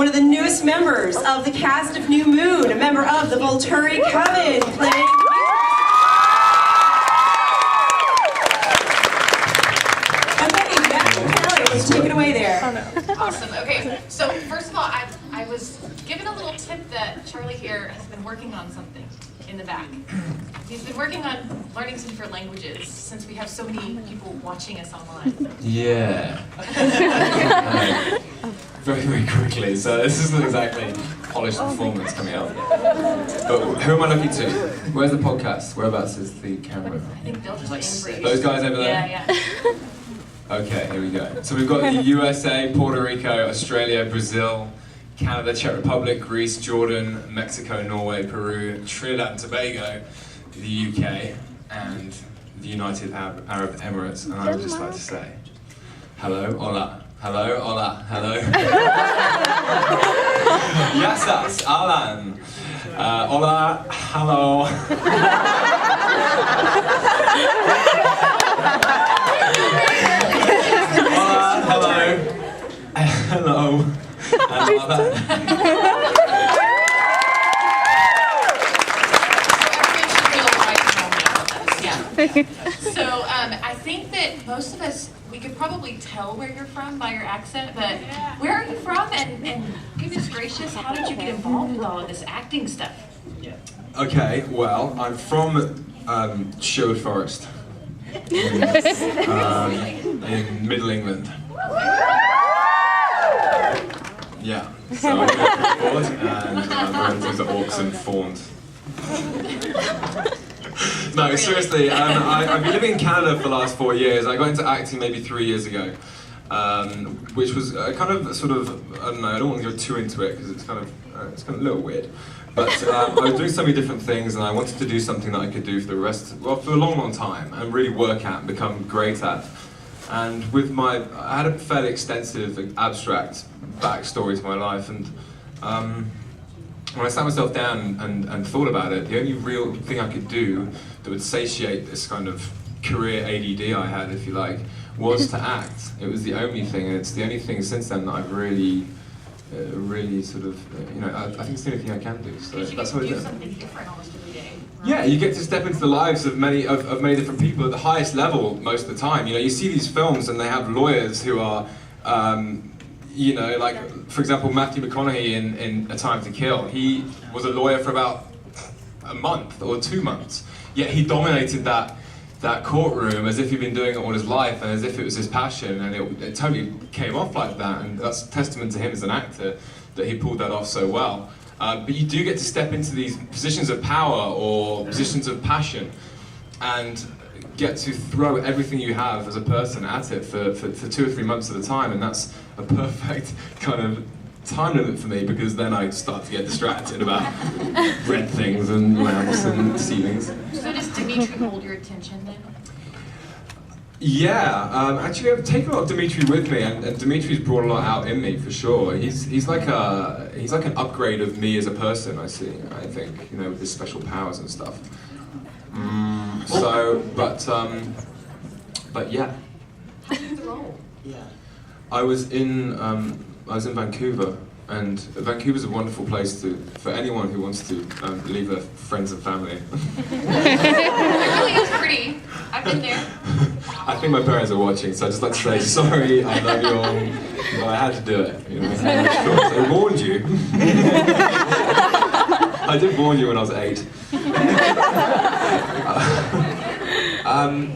one of the newest members of the cast of New Moon, a member of the Volturi Coven, playing. Take it away there. Oh, no. Awesome. Okay, so first of all, I was given a little tip that Charlie here has been working on something in the back. He's been working on learning some different languages since we have so many people watching us online. Yeah. Very, very quickly. So this isn't exactly polished performance coming out. But who am I looking to? Where's the podcast? Whereabouts is the camera? I think they'll just aim for you. Those guys over there? Yeah. Okay, here we go. So we've got the USA, Puerto Rico, Australia, Brazil, Canada, Czech Republic, Greece, Jordan, Mexico, Norway, Peru, Trinidad and Tobago, the UK, and the United Arab Emirates. And I would just like to say, hello, hola, hello, hola, hello. Yasas, Alan. Hola, hello. Hello. So I think that most of us, we could probably tell where you're from by your accent, but where are you from? And goodness gracious, how did you get involved with all of this acting stuff? Okay, well, I'm from Sherwood Forest in Middle England. Yeah, so I'm bored and my relatives are orcs and fawns. No, seriously, I've been living in Canada for the last 4 years. I got into acting maybe 3 years ago, which was kind of sort of, I don't know, I don't want to go too into it because it's kind of a little weird. But I was doing so many different things and I wanted to do something that I could do for for a long, long time and really work at and become great at. And I had a fairly extensive, abstract backstory to my life, and when I sat myself down and thought about it, the only real thing I could do that would satiate this kind of career ADD I had, if you like, was to act. It was the only thing, and it's the only thing since then that I've really sort of, I think it's the only thing I can do. So that's what I do. Something different almost every day. Yeah, you get to step into the lives of many different people at the highest level most of the time. You see these films and they have lawyers who are, like, for example, Matthew McConaughey in A Time to Kill. He was a lawyer for about a month or 2 months, yet he dominated that courtroom as if he'd been doing it all his life and as if it was his passion, and it totally came off like that, and that's a testament to him as an actor that he pulled that off so well. But you do get to step into these positions of power or positions of passion and get to throw everything you have as a person at it for 2 or 3 months at a time, and that's a perfect kind of time limit for me, because then I start to get distracted about red things and lamps and ceilings. So does Demetri hold your attention then? Yeah, actually I've taken a lot of Demetri with me, and Demetri's brought a lot out in me for sure. He's like an upgrade of me as a person, I think, with his special powers and stuff. But yeah. How did the role? Yeah. I was in Vancouver, and Vancouver's a wonderful place for anyone who wants to leave their friends and family. It really is pretty. I've been there. I think my parents are watching, so I'd just like to say sorry, I love you all, but I had to do it. I warned you. I did warn you when I was 8.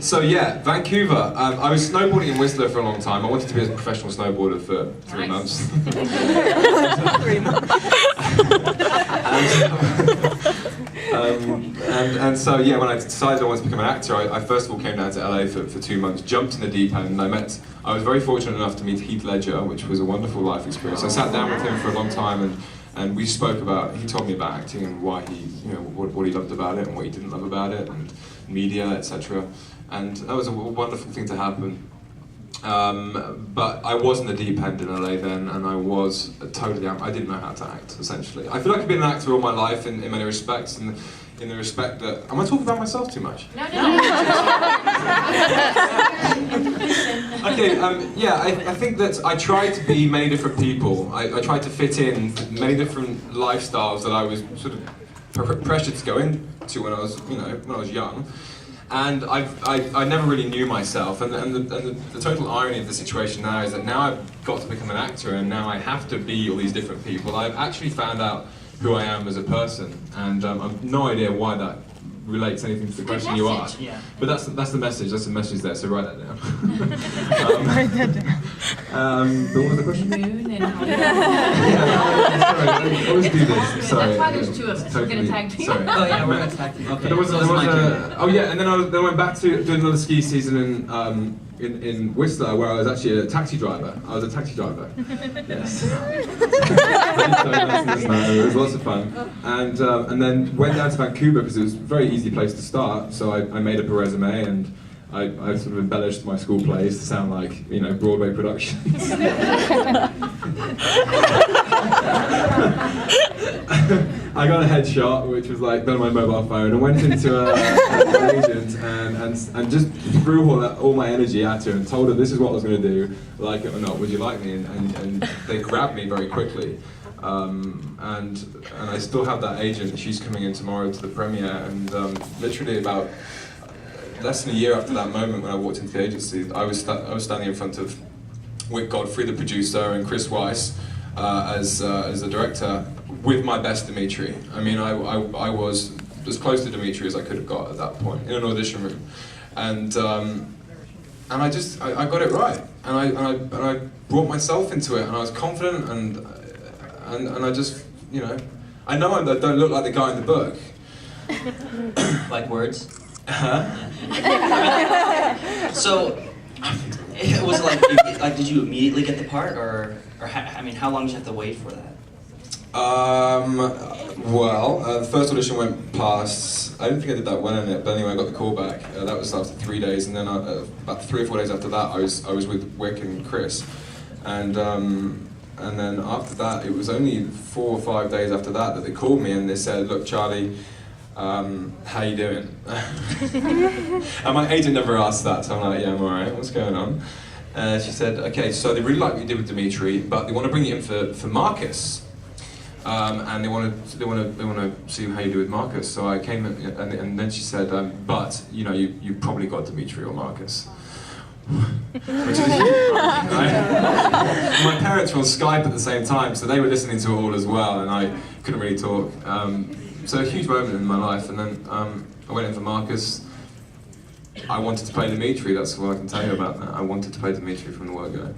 So yeah, Vancouver. I was snowboarding in Whistler for a long time. I wanted to be a professional snowboarder for 3 months. 3 months. And so yeah, when I decided I wanted to become an actor, I first of all came down to LA for 2 months, jumped in the deep end, and I was very fortunate enough to meet Heath Ledger, which was a wonderful life experience. I sat down with him for a long time, and we spoke about, he told me about acting and why what he loved about it and what he didn't love about it, and media, etc. And that was a wonderful thing to happen. But I was in the deep end in LA then, and I didn't know how to act, essentially. I feel like I've been an actor all my life in many respects, and in the respect that, am I talking about myself too much? No. Okay, yeah, I think that I tried to be many different people. I tried to fit in many different lifestyles that I was sort of pressured to go into when I was, when I was young. And I never really knew myself, and the total irony of the situation now is that now I've got to become an actor, and now I have to be all these different people. I've actually found out who I am as a person, and I've no idea why that relates anything to the question you asked. Yeah. But that's the message. That's the message there. So write that down. But what was the question? Moon and how Sorry, I always do this. Sorry. That's why there's two of us. We're gonna tag team. Sorry. Oh yeah, we're gonna tag team. Okay. There was so it's my turn. oh yeah, and then I went back to doing another ski season in Whistler, where I was actually a taxi driver. I was a taxi driver. Yes. It was lots of fun, and then went down to Vancouver because it was a very easy place to start. So I made up a resume, and I sort of embellished my school plays to sound like Broadway productions. I got a headshot, which was like done on my mobile phone, and went into an agent and just threw all my energy at her and told her this is what I was going to do, like it or not. Would you like me? And they grabbed me very quickly. And I still have that agent. She's coming in tomorrow to the premiere, and literally about less than a year after that moment when I walked into the agency, I was standing in front of Wick Godfrey, the producer, and Chris Weiss as the director, with my best Demetri. I mean, I was as close to Demetri as I could have got at that point in an audition room, and I got it right, and I brought myself into it, and I was confident, and I just I know I don't look like the guy in the book. Like words? Huh? So, it was like did you immediately get the part, or how long did you have to wait for that? Well, the first audition went past. I didn't think I did that well in it, but anyway, I got the call back. That was after 3 days, and then about 3 or 4 days after that, I was with Wick and Chris, and then after that, it was only 4 or 5 days after that they called me and they said, "Look, Charlie, how you doing?" And my agent never asked that, so I'm like, "Yeah, I'm alright. What's going on?" She said, "Okay, so they really like what you did with Demetri, but they want to bring you in for Marcus." And they want to see how you do with Marcus. So I came in, and then she said, "But you probably got Demetri or Marcus," which is a huge moment, right? My parents were on Skype at the same time, so they were listening to it all as well, and I couldn't really talk. So a huge moment in my life, and then I went in for Marcus. I wanted to play Demetri. That's all I can tell you about that. I wanted to play Demetri from the word go.